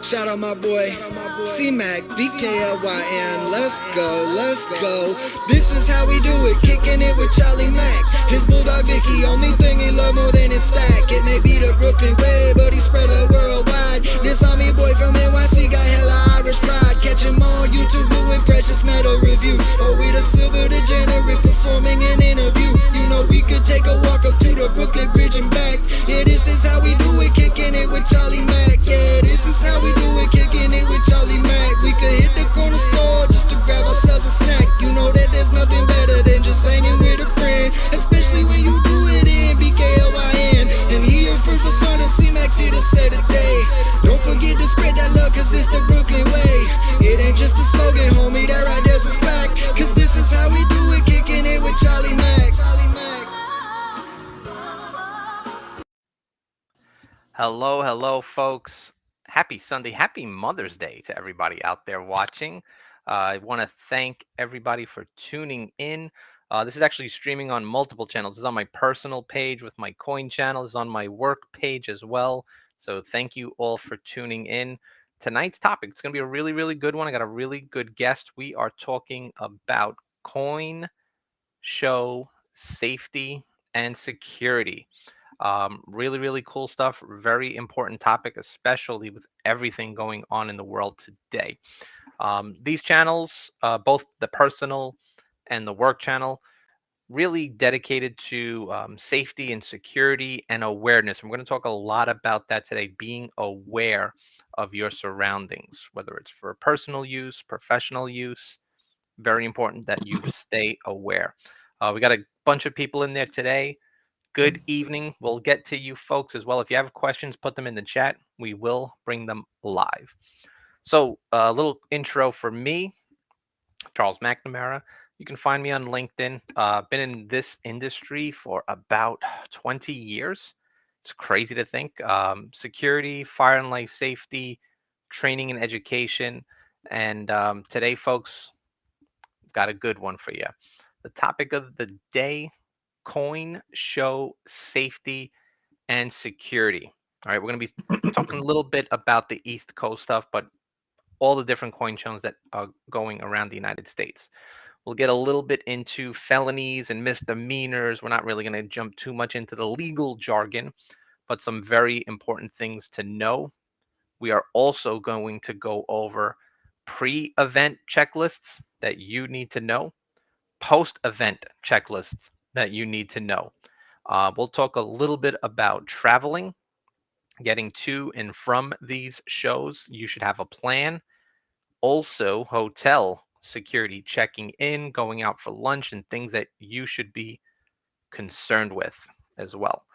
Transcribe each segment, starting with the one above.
Shout out my boy CMac, BKLYN. Let's go, let's go. This is how we do it, kicking it with Charlie Mac. His bulldog Vicky, only thing he love more than his stack. It may be the Brooklyn way, but he spread it worldwide. This army boy from NYC got hella Irish pride. Catch him on YouTube doing precious metal reviews. Oh, we the silver degenerate performing an interview. You know we could take a walk up to the Brooklyn Bridge and back. Yeah, this is how we do it, kicking it with Charlie Mac. Yeah, this is how we do it, kicking it with Charlie Mac. We could hit the corner store just to grab ourselves a snack. You know that there's nothing better than just hanging with a friend, especially when you do it in BKLYN. And he your first responder, CMac here to say the day. Don't forget to spread that love, cause it's the Brooklyn way. It ain't just a slogan, homie, that right there's a fact. Cause this is how we do it, kicking it with Charlie Mac. Hello, folks. Happy Sunday. Happy Mother's Day to everybody out there watching. I want to thank everybody for tuning in. This is actually streaming on multiple channels. This is on my personal page with my coin channel. This is on my work page as well. So thank you all for tuning in. Tonight's topic, it's going to be a really, really good one. I got a really good guest. We are talking about coin show safety and security. Really, really cool stuff. Very important topic, especially with everything going on in the world today. These channels, both the personal and the work channel, really dedicated to safety and security and awareness. I'm going to talk a lot about that today, being aware of your surroundings, whether it's for personal use, professional use. Very important that you stay aware. We got a bunch of people in there today. Good evening. We'll get to you folks as well. If you have questions, put them in the chat. We will bring them live. So a little intro for me, Charles McNamara. You can find me on LinkedIn. Been in this industry for about 20 years. It's crazy to think. Security, fire and life safety, training and education. And today, folks, got a good one for you. The topic of the day, coin show safety and security. All right, we're going to be talking a little bit about the East Coast stuff, but all the different coin shows that are going around the United States. We'll get a little bit into felonies and misdemeanors. We're not really going to jump too much into the legal jargon, but some very important things to know. We are also going to go over pre-event checklists that you need to know, post-event checklists that you need to know. We'll talk a little bit about traveling, getting to and from these shows. You should have a plan. Also, hotel security, checking in, going out for lunch, and things that you should be concerned with as well.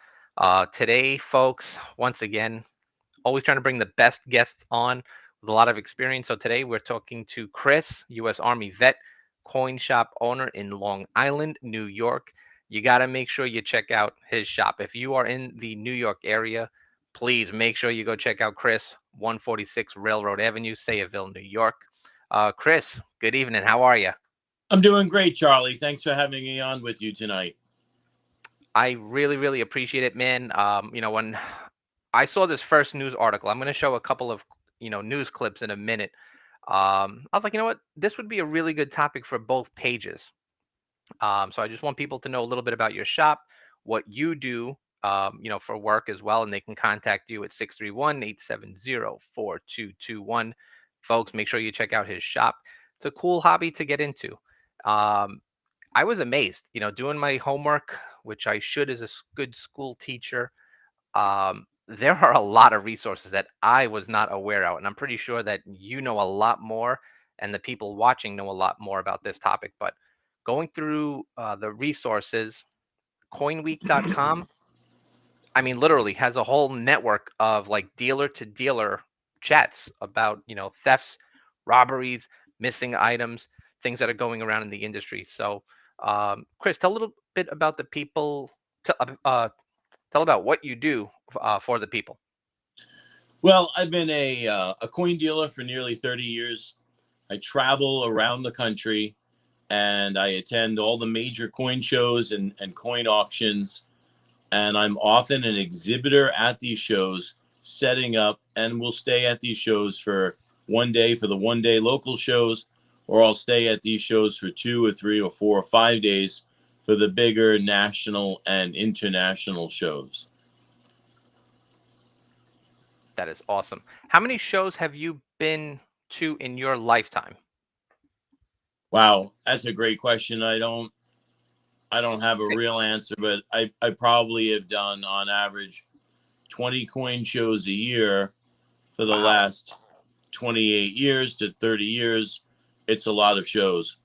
Today, folks, once again, always trying to bring the best guests on with a lot of experience. So today we're talking to Chris, U.S. Army vet, coin shop owner in Long Island, New York. You got to make sure you check out his shop. If you are in the New York area, please make sure you go check out Chris, 146 Railroad Avenue, Sayreville, New York. Chris, good evening. How are you? I'm doing great, Charlie. Thanks for having me on with you tonight. I really, really appreciate it, man. When I saw this first news article, I'm going to show a couple of, news clips in a minute. I was like, you know what? This would be a really good topic for both pages. So I just want people to know a little bit about your shop, what you do, for work as well. And they can contact you at 631-870-4221. Folks, make sure you check out his shop. It's a cool hobby to get into. I was amazed, doing my homework, which I should as a good school teacher. There are a lot of resources that I was not aware of. And I'm pretty sure that you know a lot more and the people watching know a lot more about this topic. But going through the resources, coinweek.com, I mean, literally has a whole network of like dealer to dealer chats about, thefts, robberies, missing items, things that are going around in the industry. So, Chris, tell a little bit about the people, tell about what you do for the people. Well, I've been a coin dealer for nearly 30 years. I travel around the country and I attend all the major coin shows and coin auctions. And I'm often an exhibitor at these shows setting up, and we'll stay at these shows for one day for the one day local shows, or I'll stay at these shows for 2 or 3 or 4 or 5 days for the bigger national and international shows. That is awesome. How many shows have you been to in your lifetime? Wow, that's a great question. I don't have a real answer, but I probably have done on average 20 coin shows a year for the last 28 years to 30 years. It's a lot of shows.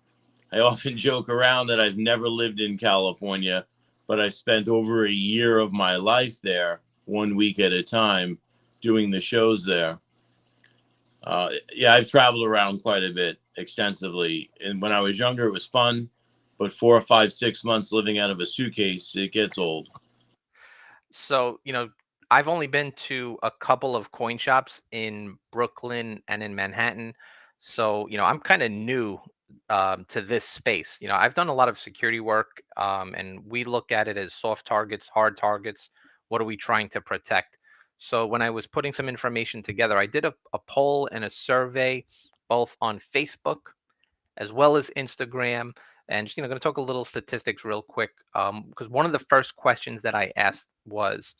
I often joke around that I've never lived in California, but I spent over a year of my life there, 1 week at a time, doing the shows there. Yeah, I've traveled around quite a bit, extensively. And when I was younger, it was fun. But 4 or 5, 6 months living out of a suitcase, it gets old. So, I've only been to a couple of coin shops in Brooklyn and in Manhattan. So, I'm kind of new to this space. I've done a lot of security work, and we look at it as soft targets, hard targets. What are we trying to protect? So, when I was putting some information together, I did a poll and a survey both on Facebook as well as Instagram. And just, going to talk a little statistics real quick, because one of the first questions that I asked was,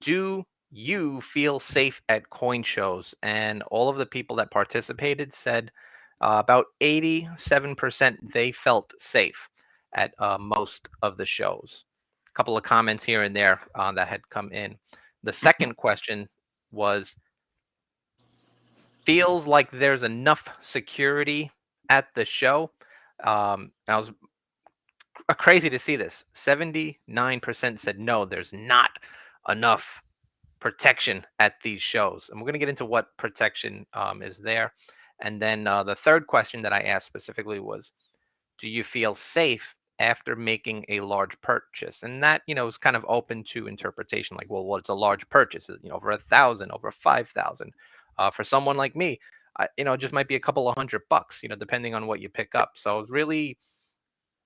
do you feel safe at coin shows? And all of the people that participated said about 87% they felt safe at most of the shows. A couple of comments here and there that had come in. The second question was, feels like there's enough security at the show. I was crazy to see this. 79% said no, there's not enough protection at these shows. And we're going to get into what protection is there. And then the third question that I asked specifically was, do you feel safe after making a large purchase? And that, is kind of open to interpretation. Like, well, what's a large purchase? Over 1,000, over 5,000. For someone like me, it just might be a couple of $100, depending on what you pick up. So I was really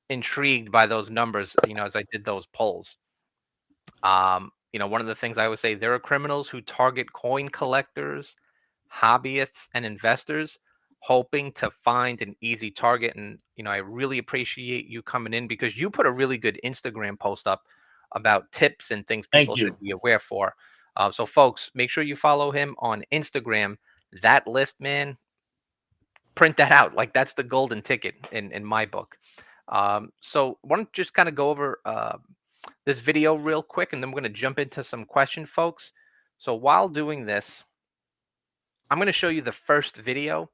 intrigued by those numbers, as I did those polls. One of the things I always say, there are criminals who target coin collectors, hobbyists, and investors, hoping to find an easy target. And, I really appreciate you coming in, because you put a really good Instagram post up about tips and things people should be aware for. So folks, make sure you follow him on Instagram. That list, man, print that out. Like, that's the golden ticket in my book. So why don't you just kind of go over this video real quick, and then we're going to jump into some question, folks. So while doing this, I'm going to show you the first video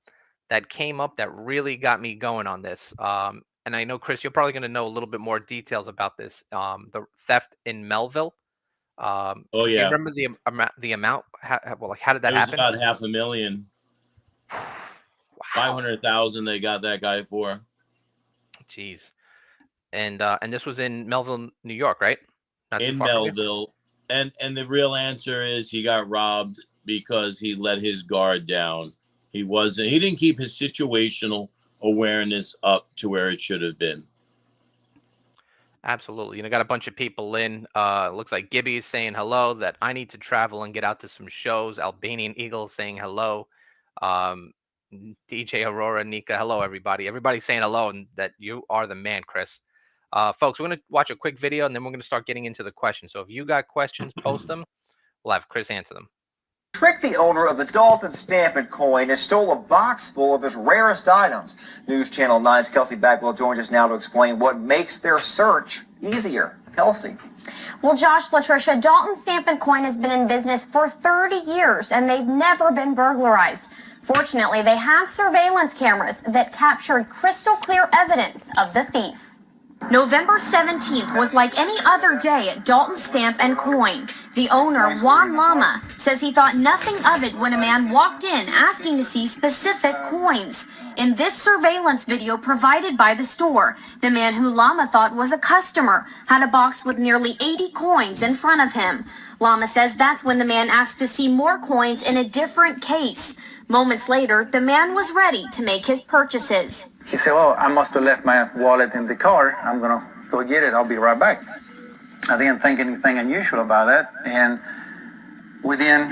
that came up that really got me going on this. And I know, Chris, you're probably going to know a little bit more details about this, the theft in Melville. Oh, yeah. Do you remember the amount? How did that happen? It was about $500,000. Wow. 500,000 they got that guy for. Jeez. And this was in Melville, New York, right? In Melville. And the real answer is he got robbed because he let his guard down. He didn't keep his situational awareness up to where it should have been. Absolutely. Got a bunch of people in. Looks like Gibby is saying hello, that I need to travel and get out to some shows. Albanian Eagle saying hello. DJ Aurora, Nika, hello, everybody. Everybody's saying hello, and that you are the man, Chris. Folks, we're going to watch a quick video, and then we're going to start getting into the questions. So if you got questions, post them. We'll have Chris answer them. Tricked the owner of the Dalton Stamp coin and stole a box full of his rarest items. News Channel 9's Kelsey Bagwell joins us now to explain what makes their search easier. Kelsey. Well, Josh, Latricia, Dalton Stamp Coin has been in business for 30 years, and they've never been burglarized. Fortunately, they have surveillance cameras that captured crystal clear evidence of the thief. November 17th was like any other day at Dalton Stamp Coin. The owner, Juan Lama, says he thought nothing of it when a man walked in asking to see specific coins. In this surveillance video provided by the store, the man who Lama thought was a customer had a box with nearly 80 coins in front of him. Lama says that's when the man asked to see more coins in a different case. Moments later, the man was ready to make his purchases. He said, well, I must have left my wallet in the car. I'm going to go get it. I'll be right back. I didn't think anything unusual about that. And Within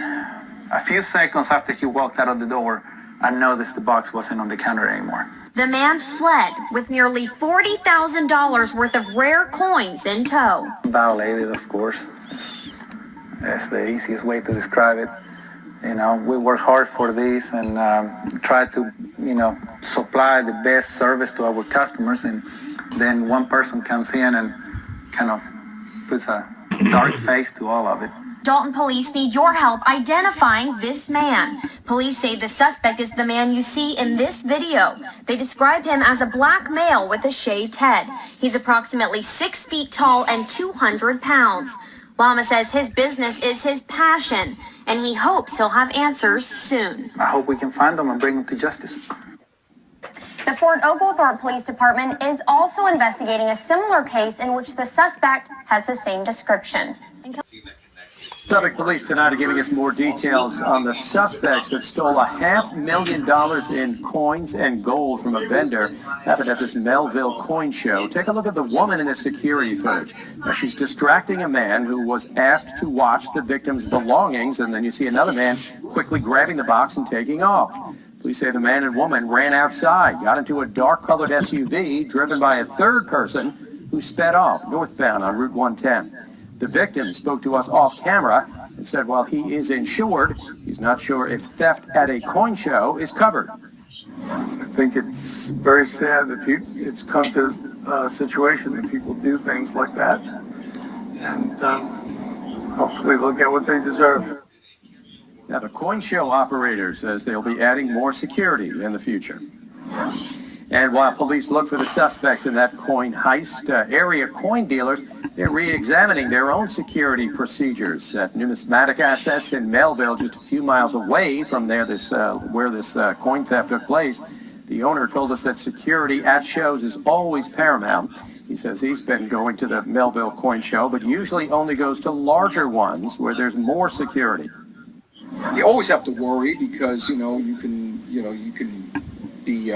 a few seconds after he walked out of the door, I noticed the box wasn't on the counter anymore. The man fled with nearly $40,000 worth of rare coins in tow. Violated, of course. That's the easiest way to describe it. You know, we work hard for this and try to, supply the best service to our customers. And then one person comes in and kind of puts a dark face to all of it. Dalton police need your help identifying this man. Police say the suspect is the man you see in this video. They describe him as a black male with a shaved head. He's approximately 6 feet tall and 200 pounds. Lama says his business is his passion, and he hopes he'll have answers soon. I hope we can find them and bring them to justice. The Fort Oglethorpe Police Department is also investigating a similar case in which the suspect has the same description. Suffolk Police tonight are giving us more details on the suspects that stole $500,000 in coins and gold from a vendor. Happened at this Melville coin show. Take a look at the woman in the security footage. Now, she's distracting a man who was asked to watch the victim's belongings, and then you see another man quickly grabbing the box and taking off. Police say the man and woman ran outside, got into a dark-colored SUV driven by a third person who sped off northbound on Route 110. The victim spoke to us off camera and said while he is insured, he's not sure if theft at a coin show is covered. I think it's very sad that it's come to a situation that people do things like that. And hopefully they'll get what they deserve. Now, the coin show operator says they'll be adding more security in the future. And while police look for the suspects in that coin heist, area coin dealers, they're re-examining their own security procedures at numismatic assets in Melville, just a few miles away from there, where this coin theft took place. The owner told us that security at shows is always paramount. He says he's been going to the Melville coin show, but usually only goes to larger ones where there's more security. You always have to worry because you can be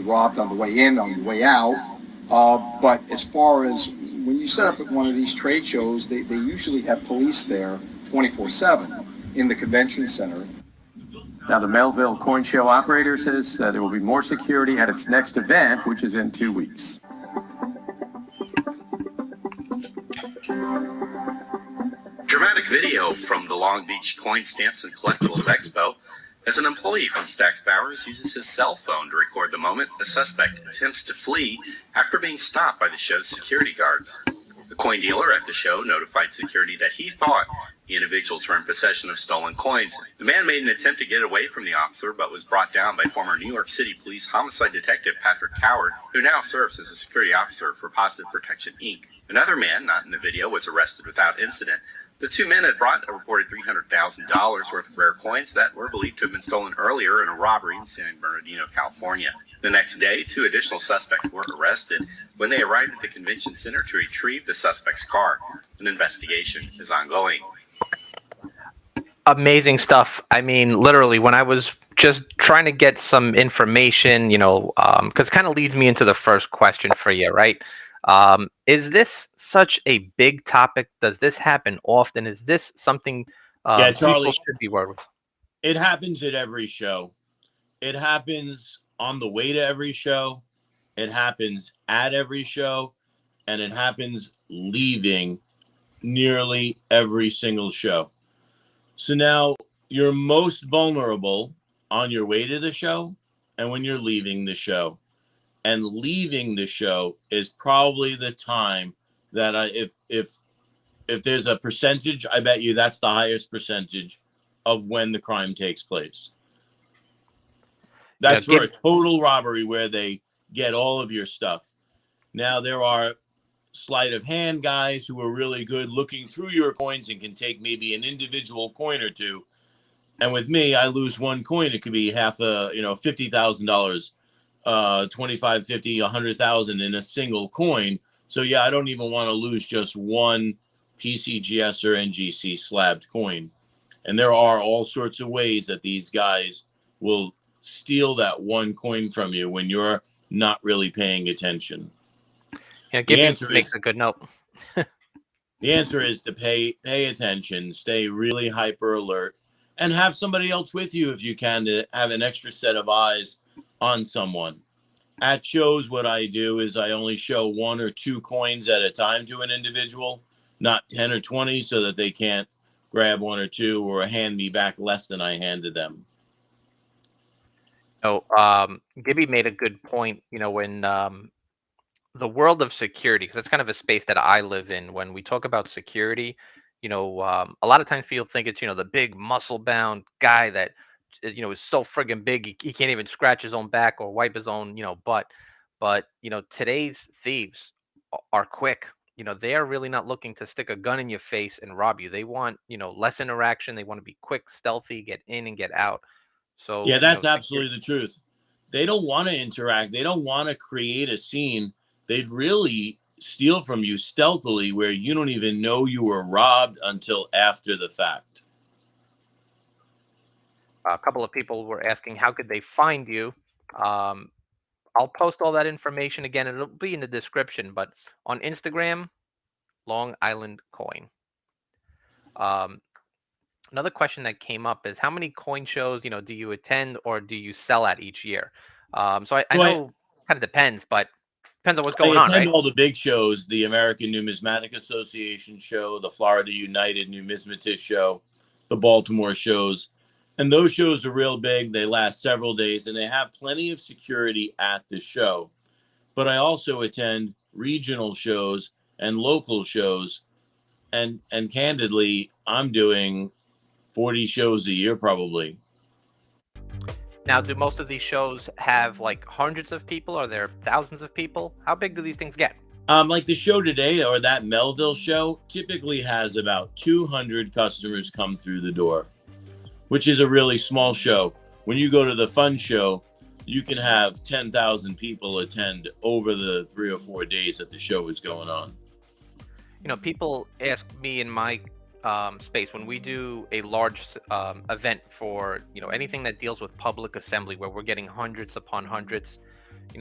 robbed on the way in, on the way out. But as far as when you set up at one of these trade shows, they usually have police there 24/7 in the convention center. Now, the Melville coin show operator says there will be more security at its next event, which is in 2 weeks. Dramatic video from the Long Beach Coin Stamps and Collectibles Expo as an employee from Stax Bowers uses his cell phone to record the moment the suspect attempts to flee after being stopped by the show's security guards. The coin dealer at the show notified security that he thought the individuals were in possession of stolen coins. The man made an attempt to get away from the officer but was brought down by former New York City Police homicide detective Patrick Coward, who now serves as a security officer for Positive Protection, Inc. Another man, not in the video, was arrested without incident. The two men had brought a reported $300,000 worth of rare coins that were believed to have been stolen earlier in a robbery in San Bernardino, California. The next day, 2 additional suspects were arrested when they arrived at the convention center to retrieve the suspect's car. An investigation is ongoing. Amazing stuff. I mean, literally, when I was just trying to get some information, because it kind of leads me into the first question for you, right? Is this such a big topic? Does this happen often? Is this something Charlie, people should be worried with? It happens at every show. It happens on the way to every show. It happens at every show. And it happens leaving nearly every single show. So now you're most vulnerable on your way to the show and when you're leaving the show. And leaving the show is probably the time that if there's a percentage, I bet you that's the highest percentage of when the crime takes place. That's for a total robbery where they get all of your stuff. Now, there are sleight of hand guys who are really good looking through your coins and can take maybe an individual coin or two. And with me, I lose one coin. It could be $50,000. 25, 50, 100,000 in a single coin. So yeah, I don't even want to lose just one PCGS or NGC slabbed coin. And there are all sorts of ways that these guys will steal that one coin from you when you're not really paying attention. Yeah, Gibbons makes a good note. The answer is to pay attention, stay really hyper alert, and have somebody else with you if you can, to have an extra set of eyes on someone. At shows, what I do is I only show 1 or 2 coins at a time to an individual, not 10 or 20, so that they can't grab 1 or 2 or hand me back less than I handed them. Oh, Gibby made a good point. When the world of security, because that's kind of a space that I live in. When we talk about security, a lot of times people think it's the big muscle bound guy that is so friggin' big he can't even scratch his own back or wipe his own butt. But today's thieves are quick. They are really not looking to stick a gun in your face and rob you. They want less interaction. They want to be quick, stealthy, get in and get out. So Yeah, that's security. absolutely the truth. They don't want to interact. They don't want to create a scene. They'd really steal from you stealthily, where you don't even know you were robbed until after the fact. A couple of people were asking how could they find you. Um, I'll post all that information again. It'll be in the description, but on Instagram, Long Island Coin. Um, Another question that came up is how many coin shows, do you attend or do you sell at each year? So I So know kind of depends, but depends on what's I going on, attend right? all the big shows, the American Numismatic Association show, the Florida United Numismatist show, the Baltimore shows. And those shows are real big. They last several days and they have plenty of security at the show. But I also attend regional shows and local shows. And candidly, I'm doing 40 shows a year probably. Now, do most of these shows have like hundreds of people? Are there thousands of people? How big do these things get? Like the show today, or that Melville show, typically has about 200 customers come through the door, which is a really small show. When you go to the fun show, you can have 10,000 people attend over the 3 or 4 days that the show is going on. People ask me in my space when we do a large event for anything that deals with public assembly where we're getting hundreds upon hundreds.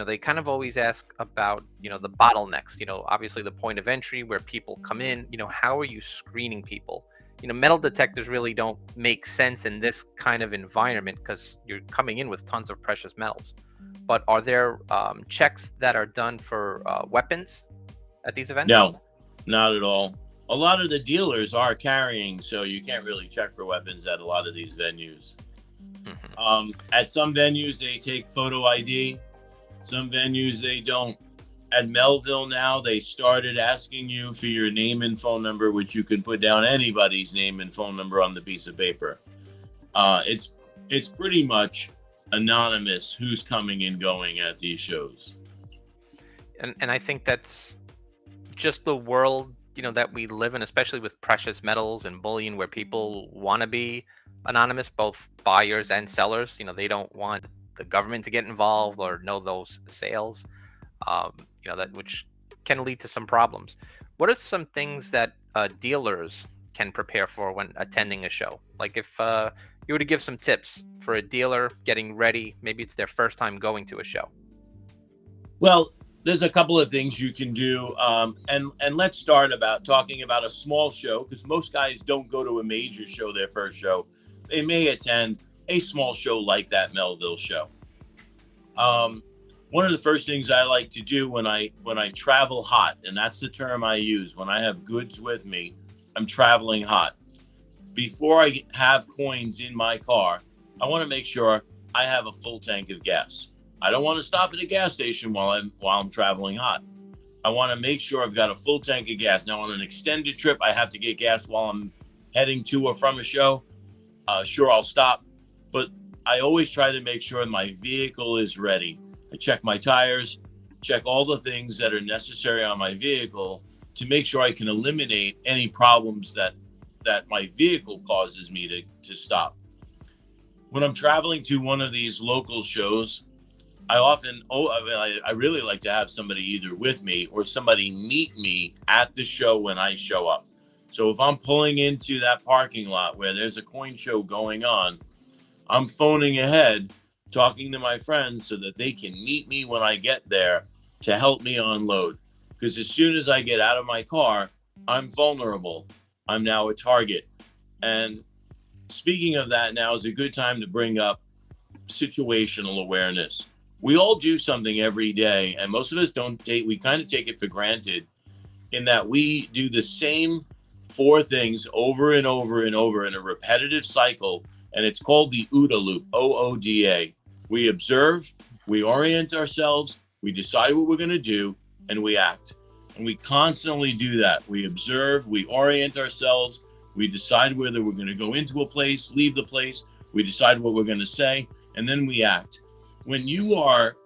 They kind of always ask about the bottlenecks. Obviously the point of entry where people come in. How are you screening people? Metal detectors really don't make sense in this kind of environment because you're coming in with tons of precious metals. But are there checks that are done for weapons at these events? No, not at all. A lot of the dealers are carrying, so you can't really check for weapons at a lot of these venues. Mm-hmm. At some venues, they take photo ID. Some venues, they don't. At Melville now, they started asking you for your name and phone number, which you can put down anybody's name and phone number on the piece of paper. It's pretty much anonymous who's coming and going at these shows. And I think that's just the world that we live in, especially with precious metals and bullion, where people want to be anonymous, both buyers and sellers. They don't want the government to get involved or know those sales. That which can lead to some problems. What are some things that dealers can prepare for when attending a show? Like if you were to give some tips for a dealer getting ready, maybe it's their first time going to a show. Well, there's a couple of things you can do. And let's start about talking about a small show, because most guys don't go to a major show their first show. They may attend a small show like that Melville show. One of the first things I like to do when I travel hot, and that's the term I use, when I have goods with me, I'm traveling hot. Before I have coins in my car, I want to make sure I have a full tank of gas. I don't want to stop at a gas station while I'm traveling hot. I want to make sure I've got a full tank of gas. Now, on an extended trip, I have to get gas while I'm heading to or from a show. Sure, I'll stop, but I always try to make sure my vehicle is ready. I check my tires, check all the things that are necessary on my vehicle to make sure I can eliminate any problems that my vehicle causes me to stop. When I'm traveling to one of these local shows, I really like to have somebody either with me or somebody meet me at the show when I show up. So if I'm pulling into that parking lot where there's a coin show going on, I'm phoning ahead, talking to my friends so that they can meet me when I get there to help me unload. Because as soon as I get out of my car, I'm vulnerable. I'm now a target. And speaking of that, now is a good time to bring up situational awareness. We all do something every day, and most of us we kind of take it for granted, in that we do the same four things over and over and over in a repetitive cycle, and it's called the OODA loop, OODA. We observe, we orient ourselves, we decide what we're going to do, and we act. And we constantly do that. We observe, we orient ourselves, we decide whether we're going to go into a place, leave the place, we decide what we're going to say, and then we act. When you are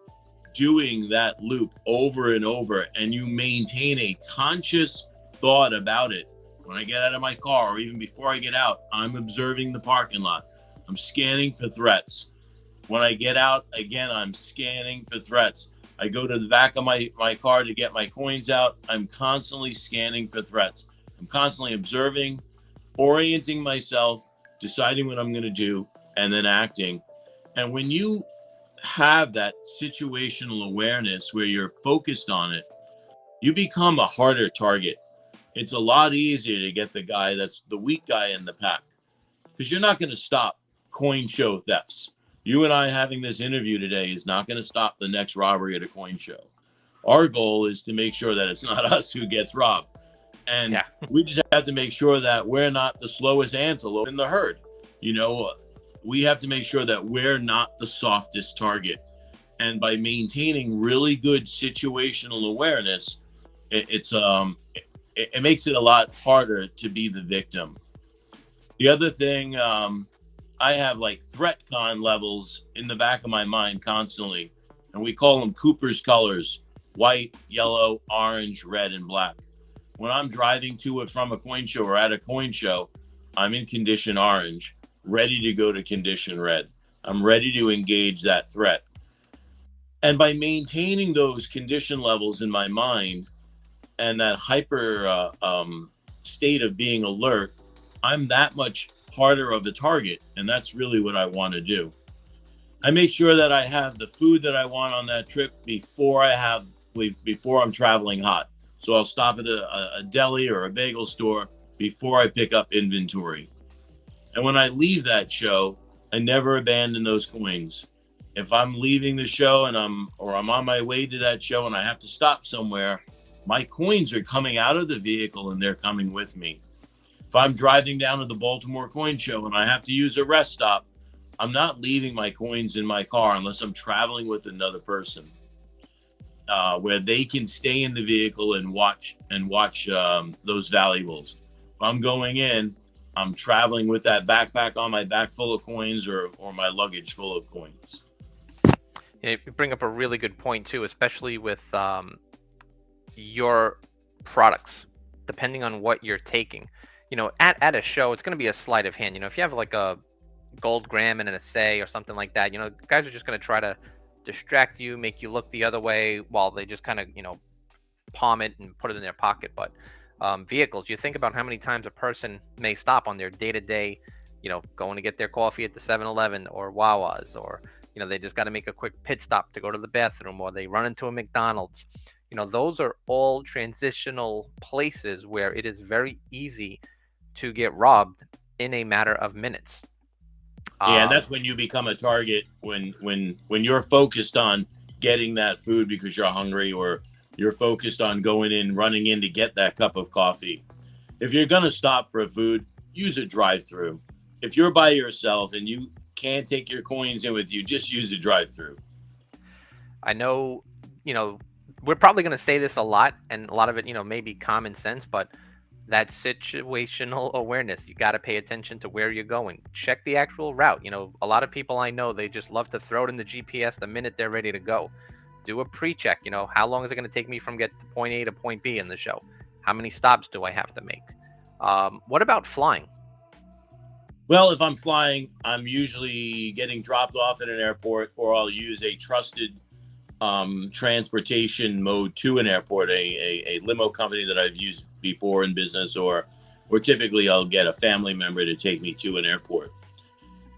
doing that loop over and over and you maintain a conscious thought about it, when I get out of my car or even before I get out, I'm observing the parking lot. I'm scanning for threats. When I get out, again, I'm scanning for threats. I go to the back of my car to get my coins out. I'm constantly scanning for threats. I'm constantly observing, orienting myself, deciding what I'm going to do, and then acting. And when you have that situational awareness where you're focused on it, you become a harder target. It's a lot easier to get the guy that's the weak guy in the pack, because you're not going to stop coin show thefts. You and I having this interview today is not going to stop the next robbery at a coin show. Our goal is to make sure that it's not us who gets robbed. And we just have to make sure that we're not the slowest antelope in the herd. You know, we have to make sure that we're not the softest target. And by maintaining really good situational awareness, it makes it a lot harder to be the victim. The other thing, I have like threat con levels in the back of my mind constantly, and we call them Cooper's colors: white, yellow, orange, red, and black. When I'm driving to or from a coin show or at a coin show, I'm in condition orange, ready to go to condition red. I'm ready to engage that threat. And by maintaining those condition levels in my mind and that hyper state of being alert, I'm that much harder of a target. And that's really what I want to do. I make sure that I have the food that I want on that trip before I'm traveling hot. So I'll stop at a deli or a bagel store before I pick up inventory. And when I leave that show, I never abandon those coins. If I'm leaving the show and I'm on my way to that show and I have to stop somewhere, my coins are coming out of the vehicle and they're coming with me. If I'm driving down to the Baltimore Coin Show and I have to use a rest stop, I'm not leaving my coins in my car unless I'm traveling with another person, where they can stay in the vehicle and watch those valuables. If I'm going in, I'm traveling with that backpack on my back full of coins or my luggage full of coins. Yeah, you bring up a really good point too, especially with your products, depending on what you're taking. You know, at a show, it's going to be a sleight of hand. You know, if you have like a gold gram and an assay or something like that, you know, guys are just going to try to distract you, make you look the other way while they just kind of, you know, palm it and put it in their pocket. But vehicles, you think about how many times a person may stop on their day-to-day, you know, going to get their coffee at the 7-Eleven or Wawa's, or, you know, they just got to make a quick pit stop to go to the bathroom, or they run into a McDonald's. You know, those are all transitional places where it is very easy to get robbed in a matter of minutes. Yeah, and that's when you become a target, when you're focused on getting that food because you're hungry, or you're focused on running in to get that cup of coffee. If you're going to stop for food, use a drive-through. If you're by yourself and you can't take your coins in with you, just use a drive-through. I know, you know, we're probably going to say this a lot, and a lot of it, you know, may be common sense, but that situational awareness, you got to pay attention to where you're going. Check the actual route. You know, a lot of people I know, they just love to throw it in the GPS the minute they're ready to go. Do a pre-check. You know, how long is it going to take me from get to point A to point B in the show? How many stops do I have to make? What about flying? Well, if I'm flying, I'm usually getting dropped off at an airport, or I'll use a trusted transportation mode to an airport, a limo company that I've used before in business, or typically I'll get a family member to take me to an airport.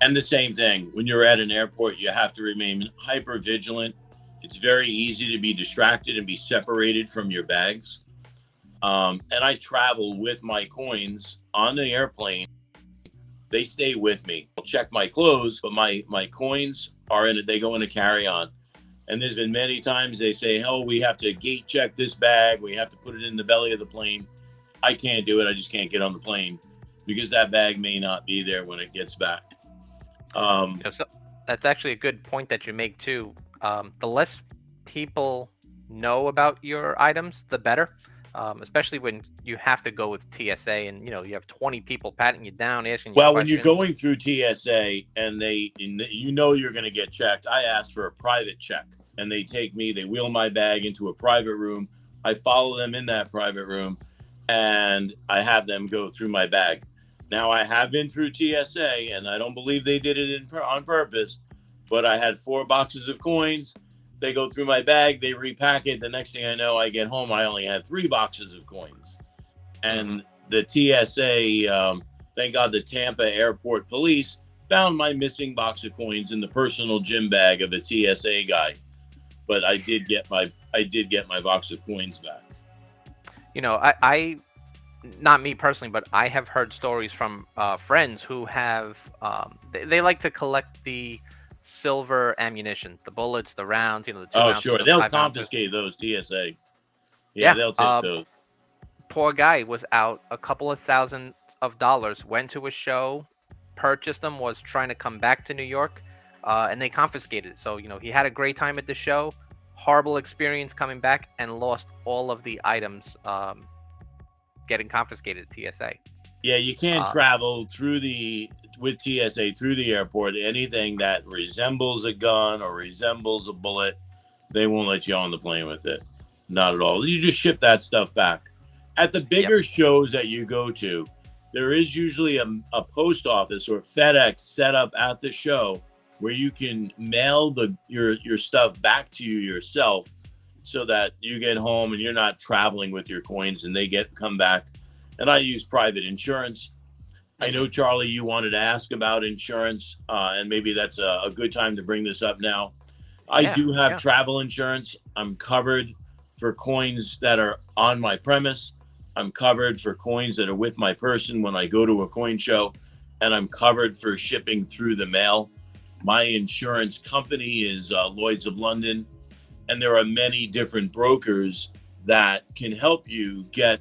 And the same thing, when you're at an airport, you have to remain hyper vigilant. It's very easy to be distracted and be separated from your bags. And I travel with my coins on the airplane. They stay with me. I'll check my clothes, but my coins are in it. They go in a carry-on. And there's been many times they say, "Oh, we have to gate check this bag. We have to put it in the belly of the plane." I can't do it. I just can't get on the plane because that bag may not be there when it gets back. So that's actually a good point that you make too. The less people know about your items, the better. Especially when you have to go with TSA and you have 20 people patting you down, asking you Well, questions. when you're going through TSA and you're going to get checked, I ask for a private check, and they take me, they wheel my bag into a private room. I follow them in that private room, and I have them go through my bag. Now, I have been through TSA, and I don't believe they did it on purpose, but I had 4 boxes of coins. They go through my bag, they repack it. The next thing I know, I get home, I only had 3 boxes of coins. And the TSA, thank God the Tampa Airport Police found my missing box of coins in the personal gym bag of a TSA guy. But I did get my box of coins back. I not me personally, but I have heard stories from friends who have they like to collect the silver ammunition, the bullets, the rounds, the 2 ounces. Sure. The They'll 5 confiscate those, TSA. Yeah, they'll take those. Poor guy was out a couple of $1,000s, went to a show, purchased them, was trying to come back to New York, and they confiscated it. So, he had a great time at the show, horrible experience coming back, and lost all of the items getting confiscated at TSA. Yeah, you can't travel with TSA through the airport. Anything that resembles a gun or resembles a bullet, they won't let you on the plane with it. Not at all. You just ship that stuff back. At the bigger shows that you go to, there is usually a post office or FedEx set up at the show where you can mail your stuff back to you yourself, so that you get home and you're not traveling with your coins and they come back. And I use private insurance. I know, Charlie, you wanted to ask about insurance, and maybe that's a good time to bring this up now. I do have travel insurance. I'm covered for coins that are on my premise. I'm covered for coins that are with my person when I go to a coin show, and I'm covered for shipping through the mail. My insurance company is Lloyd's of London, and there are many different brokers that can help you get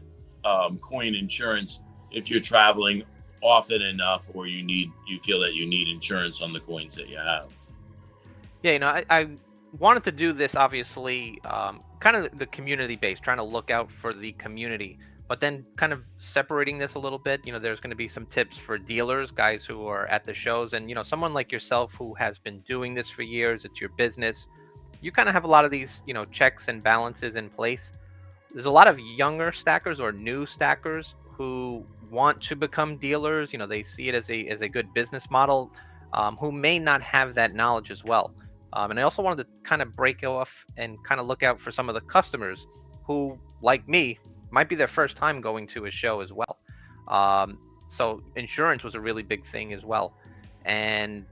coin insurance if you're traveling often enough, or you feel that you need insurance on the coins that you have. Yeah, I wanted to do this, obviously, kind of the community base, trying to look out for the community, but then kind of separating this a little bit. There's going to be some tips for dealers, guys who are at the shows, and someone like yourself who has been doing this for years. It's your business. You kind of have a lot of these, checks and balances in place. There's a lot of younger stackers or new stackers who want to become dealers. They see it as a good business model, who may not have that knowledge as well. And I also wanted to kind of break off and kind of look out for some of the customers who, like me, might be their first time going to a show as well. So insurance was a really big thing as well. And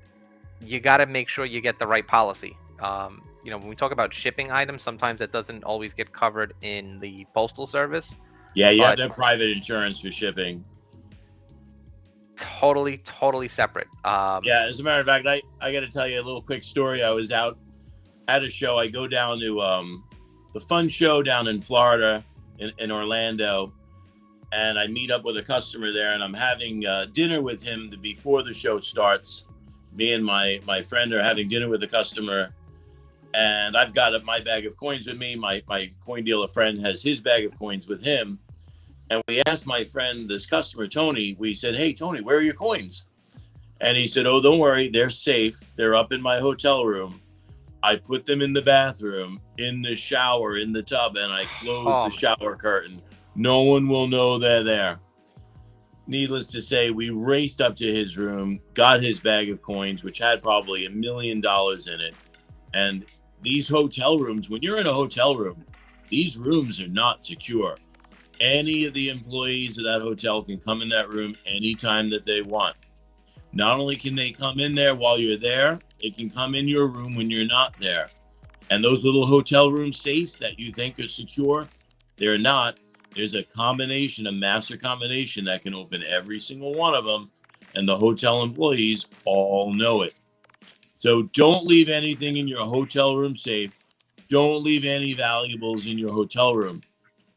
you got to make sure you get the right policy. When we talk about shipping items, sometimes that doesn't always get covered in the postal service. Yeah, you have to have private insurance for shipping. Totally separate. Yeah, as a matter of fact, I got to tell you a little quick story. I was out at a show. I go down to the Fun Show down in Florida, in Orlando, and I meet up with a customer there, and I'm having dinner with him before the show starts. Me and my friend are having dinner with a customer, and I've got my bag of coins with me. My coin dealer friend has his bag of coins with him. And we asked my friend, this customer, Tony, we said, "Hey, Tony, where are your coins?" And he said, "Oh, don't worry. They're safe. They're up in my hotel room. I put them in the bathroom, in the shower, in the tub, and I closed the shower curtain. No one will know they're there." Needless to say, we raced up to his room, got his bag of coins, which had probably $1 million in it. And these hotel rooms, when you're in a hotel room, these rooms are not secure. Any of the employees of that hotel can come in that room anytime that they want. Not only can they come in there while you're there, they can come in your room when you're not there. And those little hotel room safes that you think are secure, they're not. There's a combination, a master combination that can open every single one of them, and the hotel employees all know it. So don't leave anything in your hotel room safe. Don't leave any valuables in your hotel room.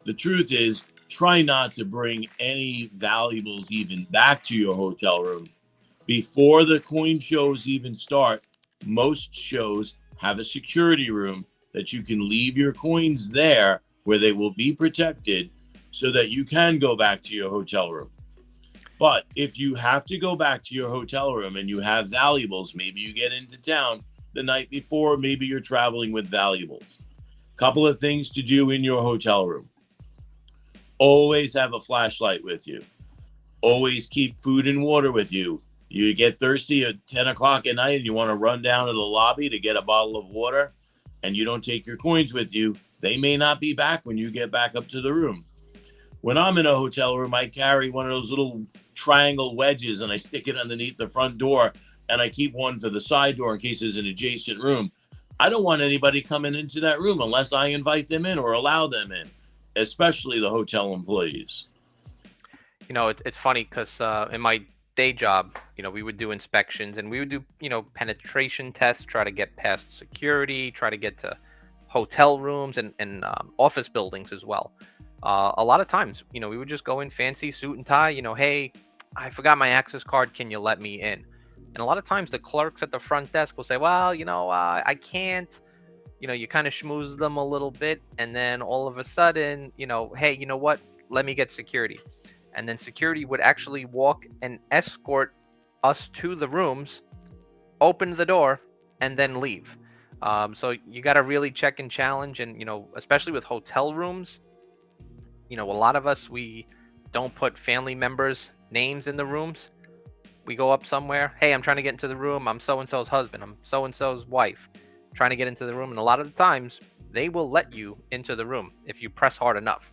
The truth is, try not to bring any valuables even back to your hotel room. Before the coin shows even start, most shows have a security room that you can leave your coins there where they will be protected so that you can go back to your hotel room. But if you have to go back to your hotel room and you have valuables, maybe you get into town the night before, maybe you're traveling with valuables. Couple of things to do in your hotel room. Always have a flashlight with you. Always keep food and water with you. You get thirsty at 10 o'clock at night and you want to run down to the lobby to get a bottle of water and you don't take your coins with you, they may not be back when you get back up to the room. When I'm in a hotel room, I carry one of those little triangle wedges and I stick it underneath the front door and I keep one for the side door in case there's an adjacent room. I don't want anybody coming into that room unless I invite them in or allow them in, especially the hotel employees. You know, it's funny because in my day job, you know, we would do inspections and we would do, you know, penetration tests, try to get past security, try to get to hotel rooms and office buildings as well. A lot of times, you know, we would just go in fancy suit and tie, you know, hey, I forgot my access card. Can you let me in? And a lot of times the clerks at the front desk will say, well, you know, I can't. You know, you kind of schmooze them a little bit. And then all of a sudden, you know, hey, you know what? Let me get security. And then security would actually walk and escort us to the rooms, open the door, and then leave. So you got to really check and challenge. And, you know, especially with hotel rooms, you know, a lot of us, we don't put family members' names in the rooms. We go up somewhere. Hey, I'm trying to get into the room. I'm so-and-so's husband. I'm so-and-so's wife. Trying to get into the room. And a lot of the times, they will let you into the room if you press hard enough.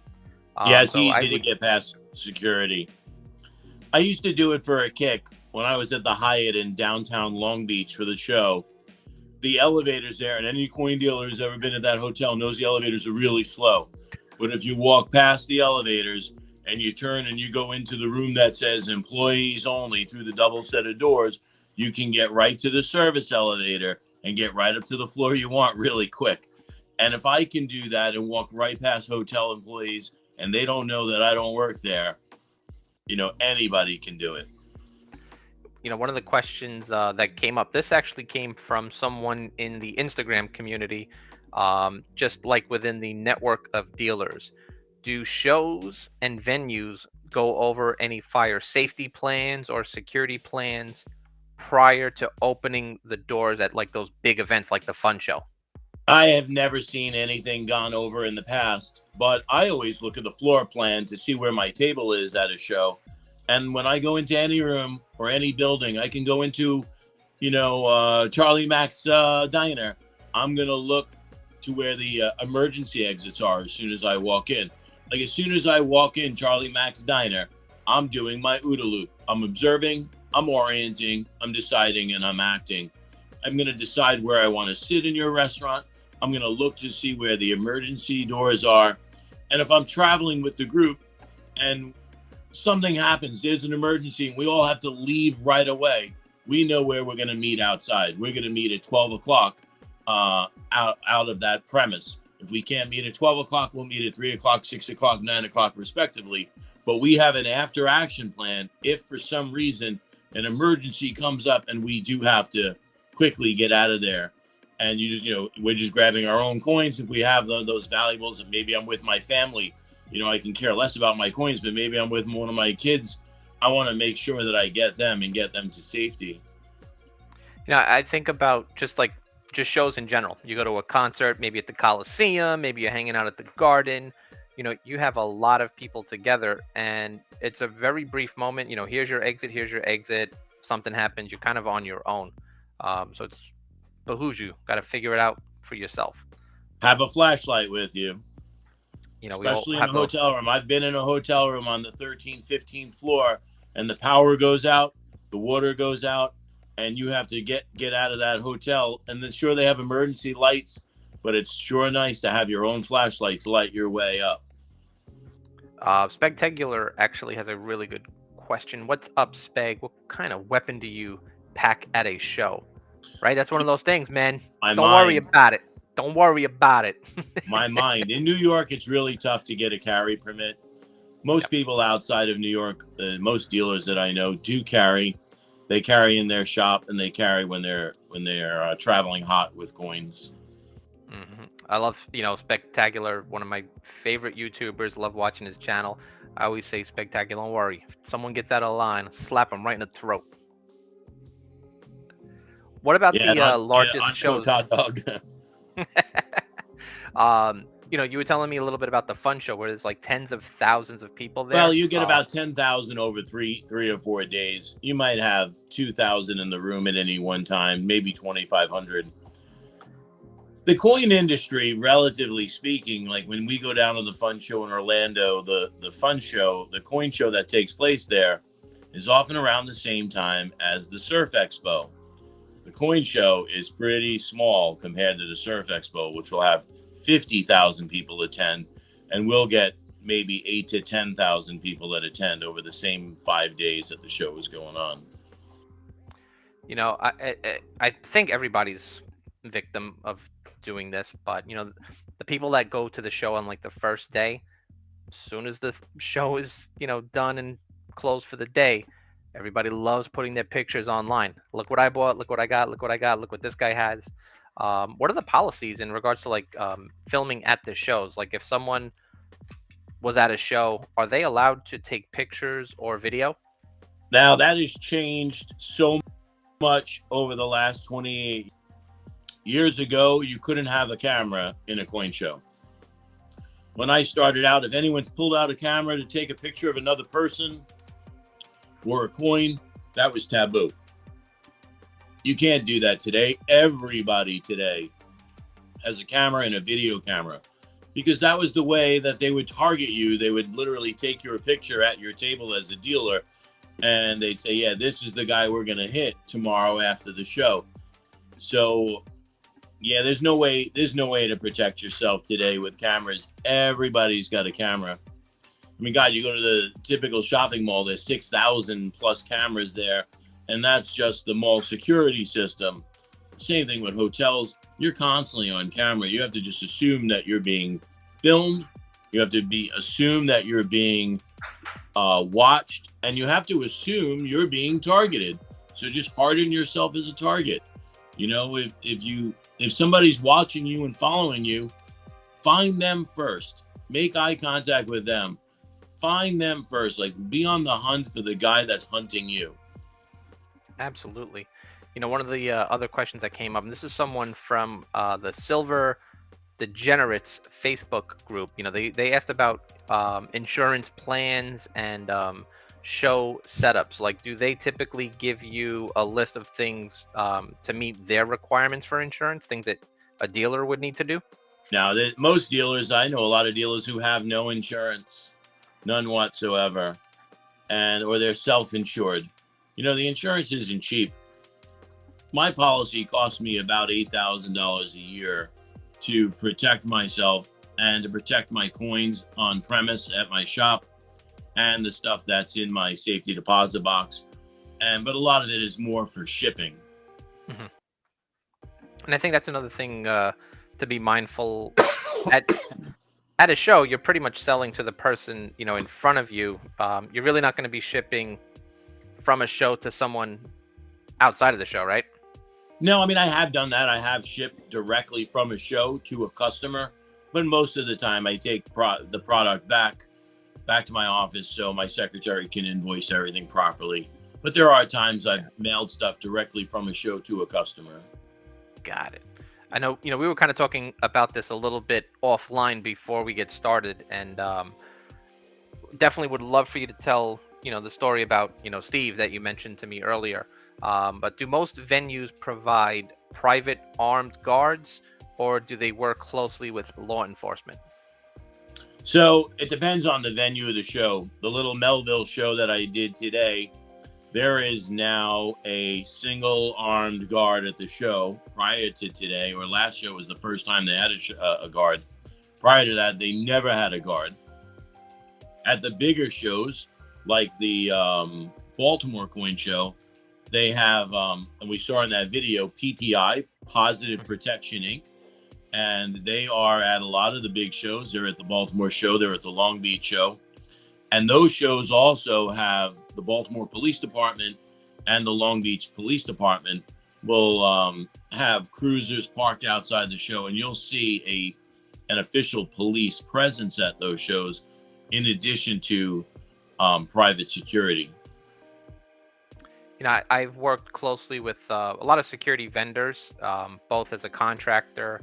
Yeah, it's easy to get past security. I used to do it for a kick when I was at the Hyatt in downtown Long Beach for the show. The elevators there, and any coin dealer who's ever been at that hotel knows the elevators are really slow. But if you walk past the elevators and you turn and you go into the room that says employees only through the double set of doors, you can get right to the service elevator and get right up to the floor you want really quick. And if I can do that and walk right past hotel employees and they don't know that I don't work there, you know, anybody can do it. You know, one of the questions that came up, this actually came from someone in the Instagram community, just like within the network of dealers. Do shows and venues go over any fire safety plans or security plans prior to opening the doors at like those big events like the Fun Show? I have never seen anything gone over in the past, but I always look at the floor plan to see where my table is at a show. And when I go into any room or any building, I can go into, you know, Charlie Mac's diner. I'm going to look to where the emergency exits are as soon as I walk in. Like as soon as I walk in Charlie Mac's diner, I'm doing my OODA loop. I'm observing, I'm orienting, I'm deciding, and I'm acting. I'm going to decide where I want to sit in your restaurant. I'm going to look to see where the emergency doors are. And if I'm traveling with the group and something happens, there's an emergency, and we all have to leave right away, we know where we're going to meet outside. We're going to meet at 12 o'clock out of that premise. If we can't meet at 12 o'clock, we'll meet at 3 o'clock, 6 o'clock, 9 o'clock, respectively. But we have an after action plan if for some reason an emergency comes up and we do have to quickly get out of there. And you know, we're just grabbing our own coins if we have those valuables. And maybe I'm with my family. You know, I can care less about my coins, but maybe I'm with one of my kids. I want to make sure that I get them and get them to safety. You know, I think about just shows in general. You go to a concert, maybe at the Coliseum, maybe you're hanging out at the Garden. You know, you have a lot of people together, and it's a very brief moment. You know, here's your exit. Something happens, you're kind of on your own. So it's behooves you. Got to figure it out for yourself. Have a flashlight with you. You know, especially in a hotel room. I've been in a hotel room on the 13th, 15th floor, and the power goes out, the water goes out, and you have to get out of that hotel. And then sure, they have emergency lights, but it's sure nice to have your own flashlight to light your way up. Spectacular actually has a really good question. What's up, Speg? What kind of weapon do you pack at a show? Right? That's one of those things, man. My Don't worry mind. about it. Don't worry about it. My mind. In New York, it's really tough to get a carry permit. Most people outside of New York, most dealers that I know do carry. They carry in their shop, and they carry when they're traveling hot with coins. I love, Spectacular, one of my favorite YouTubers. Love watching his channel. I always say, Spectacular, don't worry. If someone gets out of line, slap him right in the throat. What about the largest shows? Hot dog. You were telling me a little bit about the fun show where there's like tens of thousands of people there. Well, you get about 10,000 over three or 4 days. You might have 2,000 in the room at any one time, maybe 2,500. The coin industry, relatively speaking, like when we go down to the fun show in Orlando, the fun show, the coin show that takes place there is often around the same time as the Surf Expo. The coin show is pretty small compared to the Surf Expo, which will have 50,000 people attend, and we'll get maybe 8 to 10,000 people that attend over the same 5 days that the show is going on. I think everybody's victim of doing this, but the people that go to the show on like the first day, as soon as the show is done and closed for the day, everybody loves putting their pictures online. Look what I bought, look what I got, look what I got, look what this guy has. What are the policies in regards to like filming at the shows? Like if someone was at a show, are they allowed to take pictures or video? Now that has changed so much over the last 28 years ago. You couldn't have a camera in a coin show. When I started out, if anyone pulled out a camera to take a picture of another person or a coin, that was taboo. You can't do that today. Everybody today has a camera and a video camera, because that was the way that they would target you. They would literally take your picture at your table as a dealer, and they'd say, yeah, this is the guy we're going to hit tomorrow after the show. So yeah, there's no way to protect yourself today with cameras. Everybody's got a camera. I mean, God, you go to the typical shopping mall, there's 6,000 plus cameras there, and that's just the mall security system. Same thing with hotels. You're constantly on camera. You have to just assume that you're being filmed. You have to assume that you're being watched, and you have to assume you're being targeted. So just harden yourself as a target. If somebody's watching you and following you, find them first. Make eye contact with them. Find them first. Like, be on the hunt for the guy that's hunting you. Absolutely. One of the other questions that came up, and this is someone from the Silver Degenerates Facebook group. They asked about insurance plans and show setups. Like, do they typically give you a list of things to meet their requirements for insurance, things that a dealer would need to do? Now, most dealers, I know a lot of dealers who have no insurance, none whatsoever, or they're self-insured. The insurance isn't cheap. My policy costs me about $8,000 a year to protect myself and to protect my coins on premise at my shop and the stuff that's in my safety deposit box. But a lot of it is more for shipping. Mm-hmm. And I think that's another thing to be mindful. At a show, you're pretty much selling to the person, in front of you. You're really not going to be shipping from a show to someone outside of the show, right? No, I mean, I have done that. I have shipped directly from a show to a customer, but most of the time I take the product back to my office so my secretary can invoice everything properly. But there are times I've mailed stuff directly from a show to a customer. Got it. I know, we were kind of talking about this a little bit offline before we get started, and definitely would love for you to tell, the story about, Steve that you mentioned to me earlier. But do most venues provide private armed guards, or do they work closely with law enforcement? So it depends on the venue of the show. The little Melville show that I did today, there is now a single armed guard at the show. Prior to today, or last show was the first time they had a guard. Prior to that, they never had a guard. At the bigger shows, like the Baltimore Coin Show, they have, and we saw in that video, PPI, Positive Protection Inc. And they are at a lot of the big shows. They're at the Baltimore show. They're at the Long Beach show. And those shows also have the Baltimore Police Department and the Long Beach Police Department will have cruisers parked outside the show. And you'll see an official police presence at those shows in addition to private security. You know, I've worked closely with a lot of security vendors, both as a contractor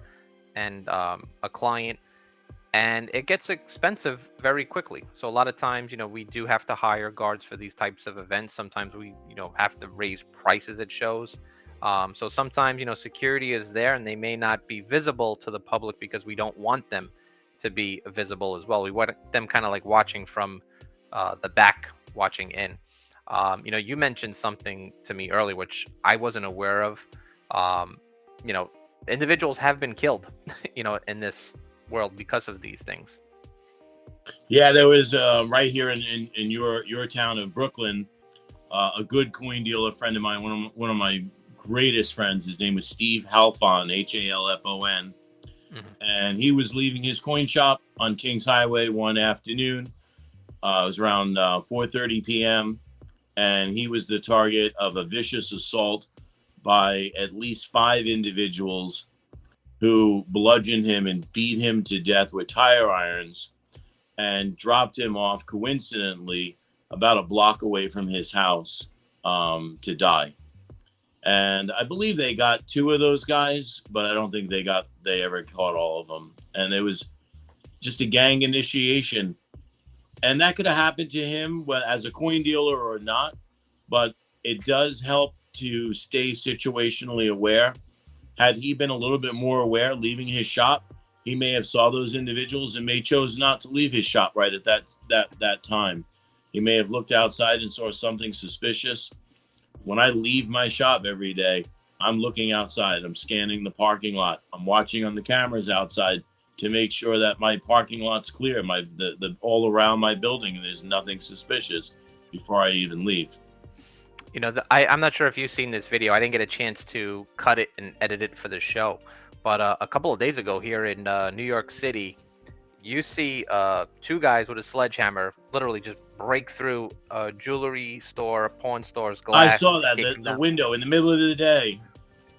and a client, and it gets expensive very quickly. So a lot of times, you know, we do have to hire guards for these types of events. Sometimes we, you know, have to raise prices at shows. So sometimes, you know, security is there and they may not be visible to the public because we don't want them to be visible as well. We want them kind of like watching from the back, watching in. You know, you mentioned something to me earlier, which I wasn't aware of. You know, individuals have been killed, you know, in this world because of these things. Yeah, there was right here in your town of Brooklyn, a good coin dealer friend of mine, one of my greatest friends. His name was Steve Halfon, Halfon, and he was leaving his coin shop on Kings Highway one afternoon. It was around 4:30 p.m. and he was the target of a vicious assault by at least 5 individuals who bludgeoned him and beat him to death with tire irons and dropped him off coincidentally about a block away from his house to die. And I believe they got 2 of those guys, but I don't think they ever caught all of them. And it was just a gang initiation. And that could have happened to him as a coin dealer or not, but it does help to stay situationally aware. Had he been a little bit more aware leaving his shop, he may have saw those individuals and may chose not to leave his shop right at that time. He may have looked outside and saw something suspicious. When I leave my shop every day, I'm looking outside. I'm scanning the parking lot. I'm watching on the cameras outside to make sure that my parking lot's clear, the all around my building, and there's nothing suspicious before I even leave. You know, I'm not sure if you've seen this video. I didn't get a chance to cut it and edit it for the show. But a couple of days ago here in New York City, you see 2 guys with a sledgehammer literally just break through a jewelry store, pawn store's glass. I saw that, the window in the middle of the day.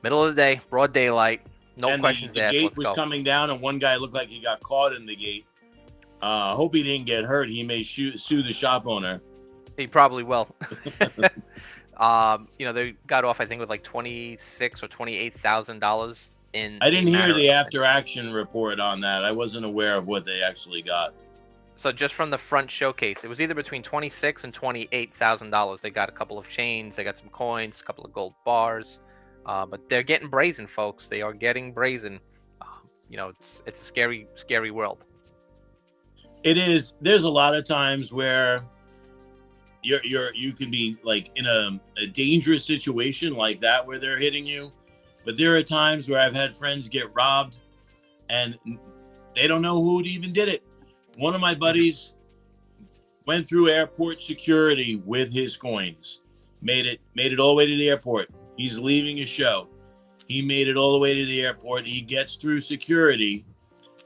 Middle of the day, broad daylight, no questions asked. The gate was coming down, and one guy looked like he got caught in the gate. Hope he didn't get hurt. He may sue the shop owner. He probably will. You know, they got off, I think, with like $26,000 or $28,000 in. I didn't hear the after action report on that. I wasn't aware of what they actually got. So just from the front showcase, it was either between $26,000 and $28,000. They got a couple of chains, they got some coins, a couple of gold bars, but they're getting brazen, folks. They are getting brazen. You know, it's a scary, scary world. It is. There's a lot of times where you can be like in a dangerous situation like that where they're hitting you, but there are times where I've had friends get robbed and they don't know who even did it. One of my buddies went through airport security with his coins, made it all the way to the airport. He's leaving a show. He made it all the way to the airport. He gets through security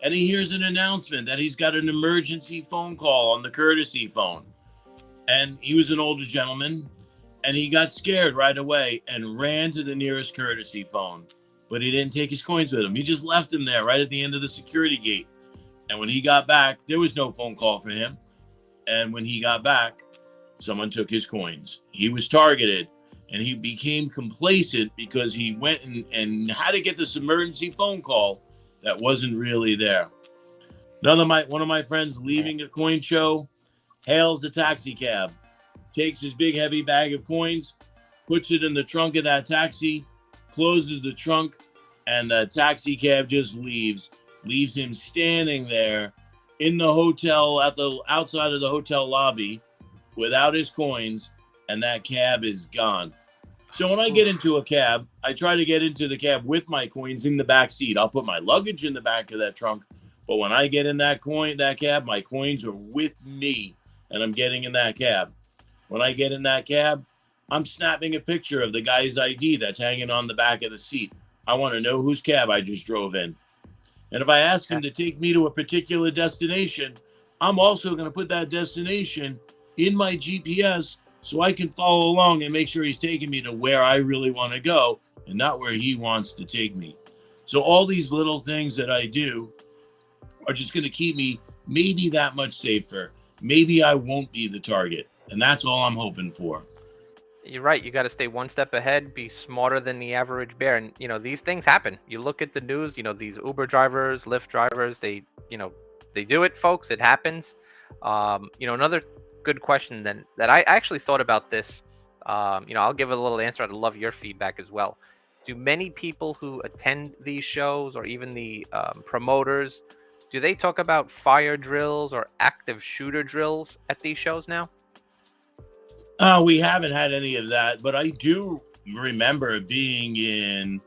and he hears an announcement that he's got an emergency phone call on the courtesy phone. And he was an older gentleman, and he got scared right away and ran to the nearest courtesy phone. But he didn't take his coins with him. He just left them there right at the end of the security gate. And when he got back, there was no phone call for him. And when he got back, someone took his coins. He was targeted, and he became complacent because he went and had to get this emergency phone call that wasn't really there. One of my friends leaving a coin show hails the taxi cab, takes his big heavy bag of coins, puts it in the trunk of that taxi, closes the trunk, and the taxi cab just leaves him standing there in the hotel at the outside of the hotel lobby without his coins, and that cab is gone. So when I get into a cab, I try to get into the cab with my coins in the back seat. I'll put my luggage in the back of that trunk, but when I get in that cab, my coins are with me. and I'm getting in that cab. When I get in that cab, I'm snapping a picture of the guy's ID that's hanging on the back of the seat. I want to know whose cab I just drove in. And if I ask him to take me to a particular destination, I'm also going to put that destination in my GPS so I can follow along and make sure he's taking me to where I really want to go and not where he wants to take me. So all these little things that I do are just going to keep me maybe that much safer. Maybe I won't be the target. And that's all I'm hoping for. You're right. You got to stay one step ahead, be smarter than the average bear. And, these things happen. You look at the news, these Uber drivers, Lyft drivers, they do it, folks. It happens. Another good question then that I actually thought about this. I'll give a little answer. I'd love your feedback as well. Do many people who attend these shows or even the promoters, do they talk about fire drills or active shooter drills at these shows now? We haven't had any of that, but I do remember being in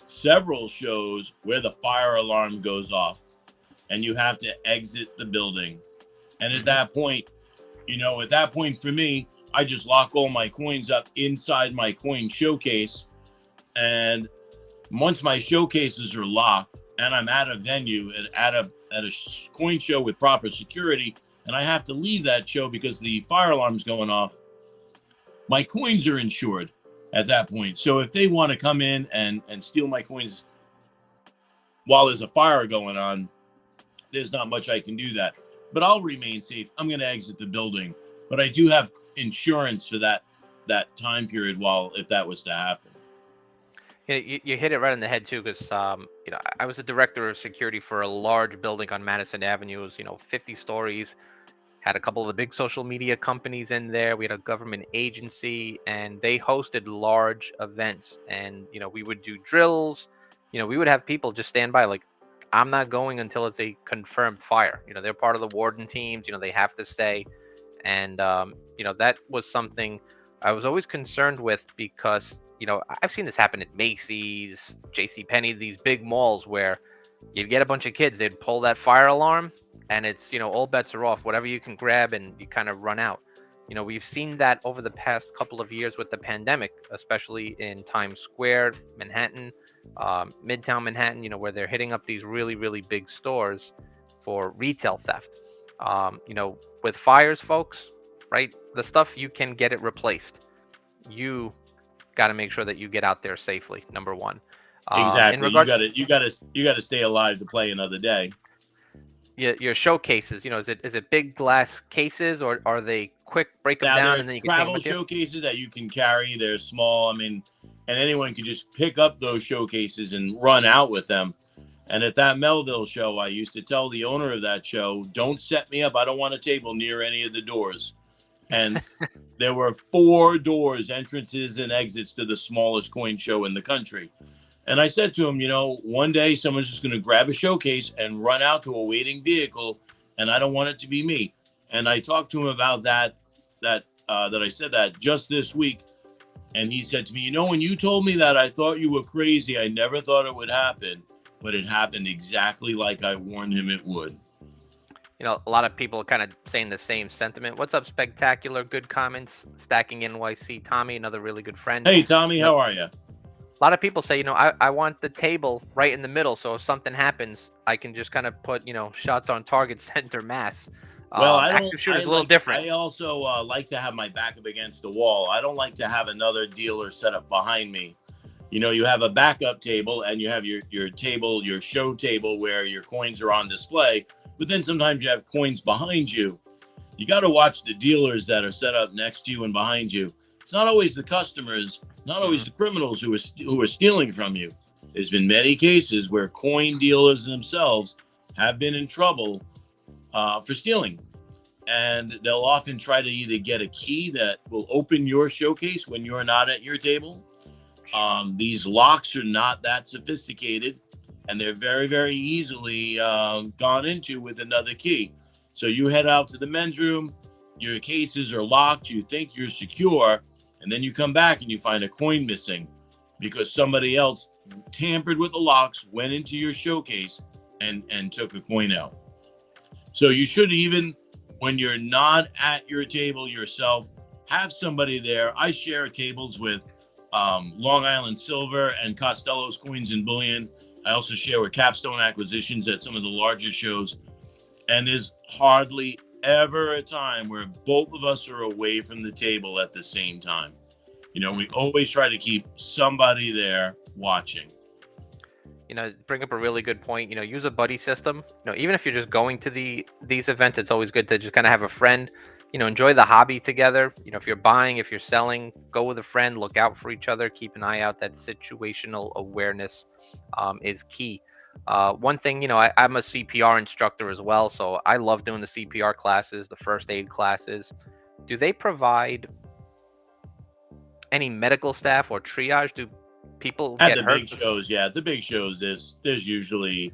several shows where the fire alarm goes off and you have to exit the building. And at that point, for me, I just lock all my coins up inside my coin showcase. And once my showcases are locked and I'm at a venue and at a coin show with proper security, and I have to leave that show because the fire alarm's going off, my coins are insured at that point. So if they want to come in and steal my coins while there's a fire going on, there's not much I can do that. But I'll remain safe. I'm going to exit the building. But I do have insurance for that time period if that was to happen. You hit it right on the head too, because I was a director of security for a large building on Madison Avenue. It was 50 stories. Had a couple of the big social media companies in there. We had a government agency, and they hosted large events. And we would do drills. We would have people just stand by, like, I'm not going until it's a confirmed fire. They're part of the warden teams. They have to stay. And that was something I was always concerned with, because I've seen this happen at Macy's, JCPenney, these big malls where you'd get a bunch of kids, they'd pull that fire alarm, and it's, all bets are off. Whatever you can grab, and you kind of run out. We've seen that over the past couple of years with the pandemic, especially in Times Square, Manhattan, Midtown Manhattan, where they're hitting up these really, really big stores for retail theft. With fires, folks, right? The stuff, you can get it replaced. You got to make sure that you get out there safely. Number one. Exactly. You got to stay alive to play another day. Your showcases, is it big glass cases, or are they quick, break them down and then you can take them with you? Travel showcases that you can carry. They're small. And anyone can just pick up those showcases and run out with them. And at that Melville show, I used to tell the owner of that show, don't set me up. I don't want a table near any of the doors. And there were 4 doors, entrances and exits to the smallest coin show in the country. And I said to him, one day someone's just going to grab a showcase and run out to a waiting vehicle, and I don't want it to be me. And I talked to him about that I said that just this week. And he said to me, when you told me that, I thought you were crazy. I never thought it would happen, but it happened exactly like I warned him it would. A lot of people are kind of saying the same sentiment. What's up, Spectacular? Good comments. Stacking NYC. Tommy, another really good friend. Hey, Tommy, how are you? A lot of people say, I want the table right in the middle, so if something happens, I can just kind of put, shots on target, center mass. Well, active shooter's a little different. I also like to have my back up against the wall. I don't like to have another dealer set up behind me. You have a backup table, and you have your table, your show table, where your coins are on display. But then sometimes you have coins behind you. You got to watch the dealers that are set up next to you and behind you. It's not always the customers, not always the criminals who are stealing from you. There's been many cases where coin dealers themselves have been in trouble for stealing. And they'll often try to either get a key that will open your showcase when you're not at your table. These locks are not that sophisticated, and they're very, very easily gone into with another key. So you head out to the men's room, your cases are locked, you think you're secure, and then you come back and you find a coin missing because somebody else tampered with the locks, went into your showcase, and took a coin out. So you should even when you're not at your table yourself, have somebody there. I share tables with Long Island Silver and Costello's Coins and Bullion. I also share with Capstone Acquisitions at some of the larger shows. And there's hardly ever a time where both of us are away from the table at the same time. You know, we always try to keep somebody there watching. You know, bring up a really good point. You know, use a buddy system. You know, even if you're just going to these events, it's always good to just kind of have a friend. You know, enjoy the hobby together. You know, if you're buying, if you're selling, go with a friend. Look out for each other. Keep an eye out. That situational awareness is key. One thing, you know, I'm a CPR instructor as well, so I love doing the CPR classes, the first aid classes. Do they provide any medical staff or triage? Do people At get the hurt? big shows, yeah, at the big shows, there's usually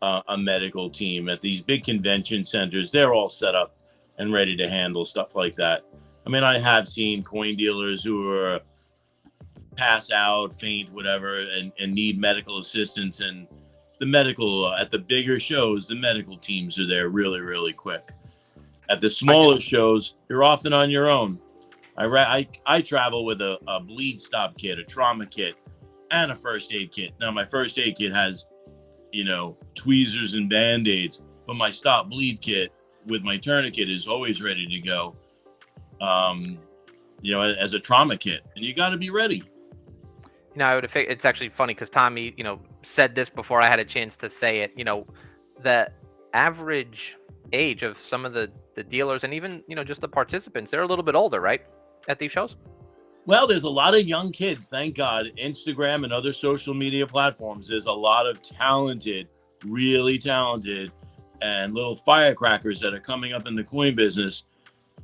a medical team. At these big convention centers, they're all set up and ready to handle stuff like that. I mean, I have seen coin dealers who are pass out, faint, whatever, and need medical assistance. And the medical, at the bigger shows, the medical teams are there really, really quick. At the smaller shows, you're often on your own. I travel with a bleed stop kit, a trauma kit, and a first aid kit. Now, my first aid kit has, you know, tweezers and Band-Aids, but my stop bleed kit with my tourniquet is always ready to go, you know, as a trauma kit. And you got to be ready. You know, it's actually funny because Tommy, you know, said this before I had a chance to say it. You know, the average age of some of the dealers and even, you know, just the participants, they're a little bit older, right, at these shows? Well, there's a lot of young kids, thank God. Instagram and other social media platforms, there's a lot of talented, really talented, and little firecrackers that are coming up in the coin business.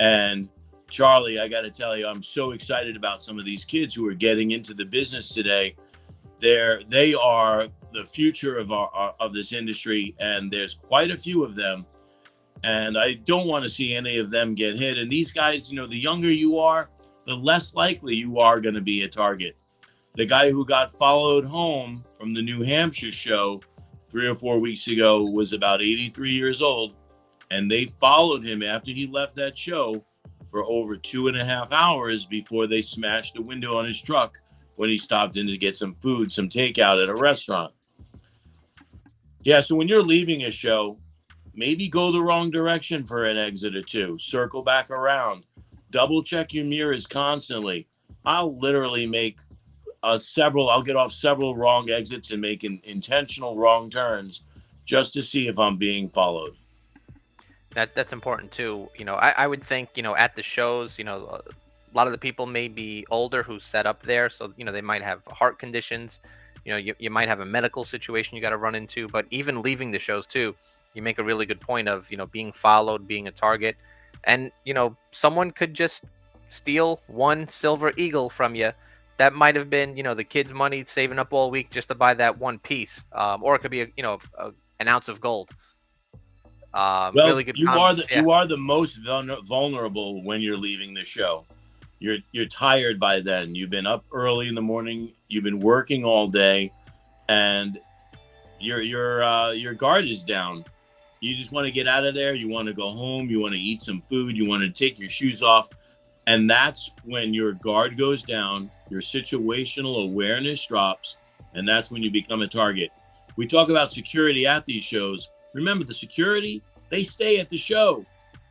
And Charlie, I got to tell you, I'm so excited about some of these kids who are getting into the business today. They are the future of this industry, and there's quite a few of them. And I don't want to see any of them get hit. And these guys, you know, the younger you are, the less likely you are going to be a target. The guy who got followed home from the New Hampshire show 3 or 4 weeks ago was about 83 years old. And they followed him after he left that show for over 2.5 hours before they smashed the window on his truck when he stopped in to get some food, some takeout at a restaurant. Yeah, so when you're leaving a show, maybe go the wrong direction for an exit or two. Circle back around. Double check your mirrors constantly. I'll literally make I'll get off several wrong exits and make intentional wrong turns just to see if I'm being followed. That's important too. You know, I would think, you know, at the shows, you know, a lot of the people may be older who set up there, so, you know, they might have heart conditions. You know, you might have a medical situation you got to run into. But even leaving the shows too, you make a really good point of, you know, being followed, being a target. And, you know, someone could just steal one silver eagle from you. That might have been, you know, the kid's money saving up all week just to buy that one piece. Or it could be, an ounce of gold. Well, really good you comments. you are the most vulnerable when you're leaving the show. You're tired by then. You've been up early in the morning. You've been working all day, and your guard is down. You just want to get out of there. You want to go home. You want to eat some food. You want to take your shoes off. And that's when your guard goes down, your situational awareness drops, and that's when you become a target. We talk about security at these shows. Remember, the security, they stay at the show.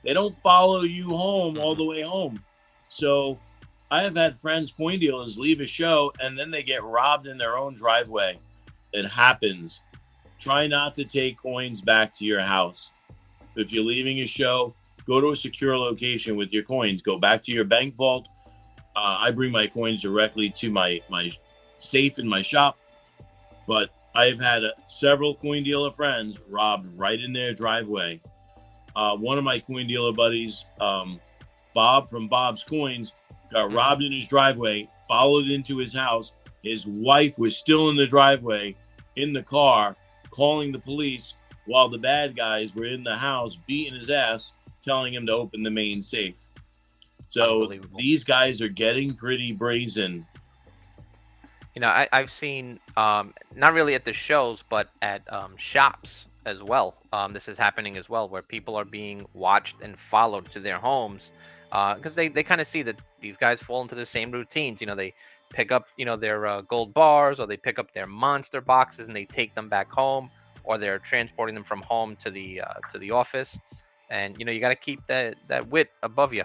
They don't follow you home all the way home. So I have had friends, coin dealers, leave a show, and then they get robbed in their own driveway. It happens. Try not to take coins back to your house. If you're leaving a show, go to a secure location with your coins. Go back to your bank vault. I bring my coins directly to my safe in my shop. But I've had several coin dealer friends robbed right in their driveway. One of my coin dealer buddies, Bob from Bob's Coins, got robbed in his driveway, followed into his house. His wife was still in the driveway, in the car, calling the police while the bad guys were in the house beating his ass, telling him to open the main safe. So these guys are getting pretty brazen. You know, I've seen, not really at the shows, but at shops, as well. This is happening as well, where people are being watched and followed to their homes because they kind of see that these guys fall into the same routines. They pick up their gold bars, or they pick up their monster boxes and they take them back home, or they're transporting them from home to the office. And you got to keep that wit above you.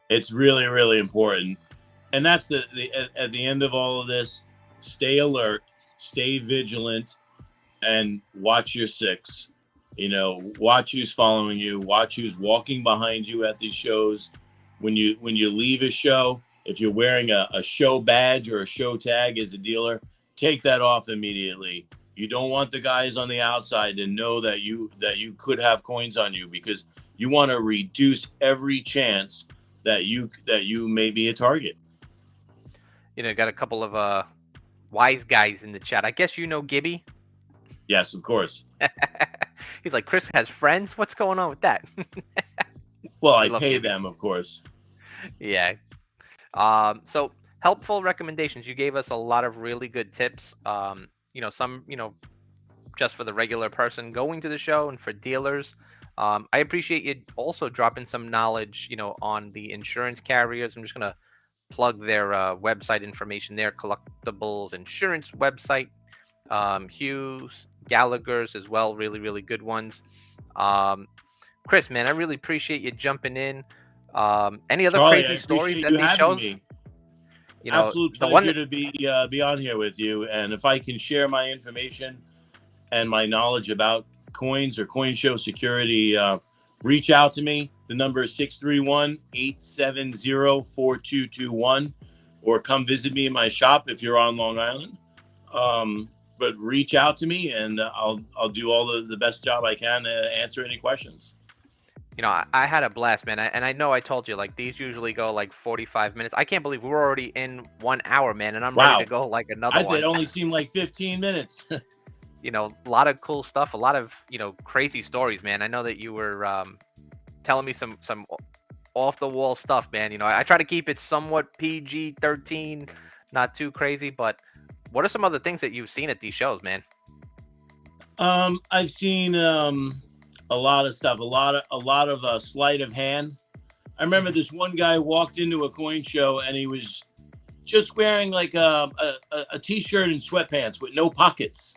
It's really, really important. And that's at the end of all of this, stay alert, stay vigilant, and watch your six. Watch who's following you, watch who's walking behind you at these shows. When you leave a show, if you're wearing a show badge or a show tag as a dealer, take that off immediately. You don't want the guys on the outside to know that you could have coins on you, because you want to reduce every chance that you may be a target. Got a couple of wise guys in the chat. I guess Gibby. Yes, of course. He's like, Chris has friends? What's going on with that? Well, I pay them, of course. Yeah. So helpful recommendations. You gave us a lot of really good tips. Some, just for the regular person going to the show, and for dealers. I appreciate you also dropping some knowledge, on the insurance carriers. I'm just going to plug their website information there, Collectibles Insurance website. Hughes, Gallagher's as well, really, really good ones. Chris, man, I really appreciate you jumping in. Any other crazy stories at these shows? Me. Absolute pleasure to be on here with you. And if I can share my information and my knowledge about coins or coin show security, reach out to me. The number is 631-870-4221, or come visit me in my shop if you're on Long Island. But reach out to me, and I'll do all the best job I can to answer any questions. I had a blast, man. And I know I told you, like, these usually go like 45 minutes. I can't believe we're already in 1 hour, man, and I'm ready to go like another one. It only seemed like 15 minutes. A lot of cool stuff, a lot of crazy stories, man. I know that you were telling me some off the wall stuff, man. I try to keep it somewhat PG-13, not too crazy. But what are some other things that you've seen at these shows, man? I've seen a lot of stuff, a lot of sleight of hand. I remember this one guy walked into a coin show and he was just wearing like a t-shirt and sweatpants with no pockets.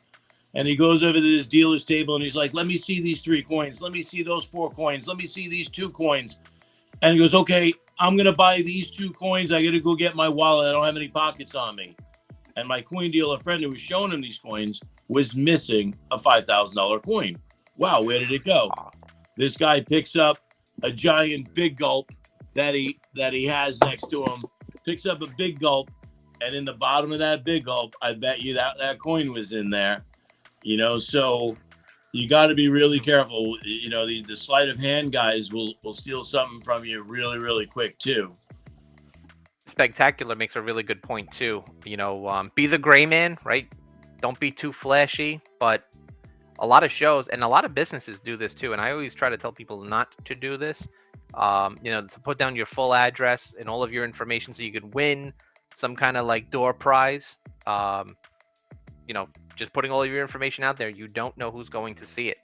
And he goes over to this dealer's table and he's like, let me see these 3 coins. Let me see those 4 coins. Let me see these 2 coins. And he goes, okay, I'm going to buy these 2 coins. I got to go get my wallet. I don't have any pockets on me. And my coin dealer friend who was showing him these coins was missing a $5,000 coin. Wow, where did it go? This guy picks up a giant big gulp that he has next to him, picks up a big gulp, and in the bottom of that big gulp, I bet you that coin was in there. So you got to be really careful. The sleight of hand guys will steal something from you really, really quick too. Spectacular makes a really good point too. Be the gray man, right? Don't be too flashy, but a lot of shows and a lot of businesses do this too. And I always try to tell people not to do this. To put down your full address and all of your information so you could win some kind of like door prize. Just putting all of your information out there, you don't know who's going to see it.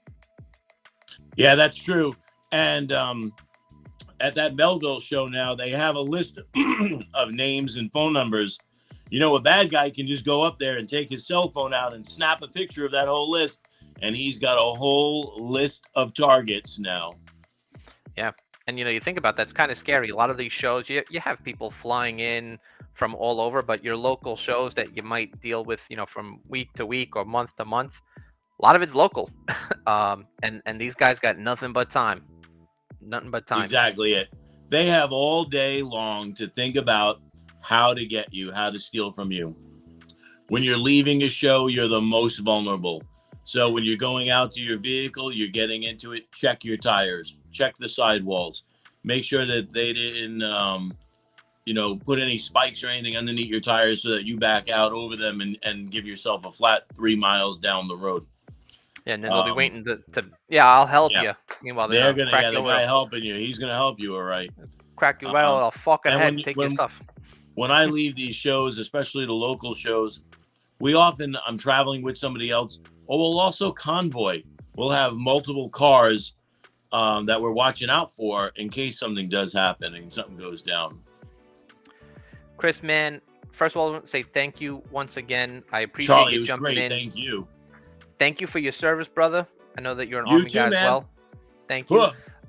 Yeah, that's true. And at that Melville show now, they have a list of names and phone numbers. A bad guy can just go up there and take his cell phone out and snap a picture of that whole list, and he's got a whole list of targets now. Yeah. And, you think about that's kind of scary. A lot of these shows, you have people flying in from all over, but your local shows that you might deal with, from week to week or month to month, a lot of it's local. And these guys got nothing but time. Nothing but time. Exactly it. They have all day long to think about how to get you, how to steal from you. When you're leaving a show, you're the most vulnerable. So when you're going out to your vehicle, you're getting into it, check your tires, check the sidewalls, make sure that they didn't, put any spikes or anything underneath your tires so that you back out over them and give yourself a flat 3 miles down the road. Yeah, and then they'll be waiting to I'll help you. Meanwhile, they're gonna, the guy helping you, he's gonna help you, all right. Crack you right on the fucking head and take your stuff. When I leave these shows, especially the local shows, I'm traveling with somebody else, or we'll also convoy. We'll have multiple cars that we're watching out for in case something does happen and something goes down. Chris, man, first of all, I want to say thank you once again. I appreciate Charlie, it you was jumping great. in. Thank you. Thank you for your service, brother. I know that you're an You Army too, guy as man. well. Thank you.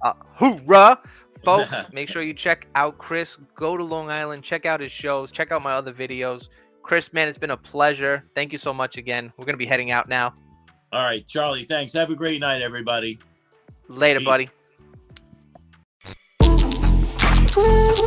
Huh. Hoorah! Folks, make sure you check out Chris. Go to Long Island. Check out his shows. Check out my other videos. Chris, man, it's been a pleasure. Thank you so much again. We're going to be heading out now. All right, Charlie, thanks. Have a great night, everybody. Later, Peace. buddy.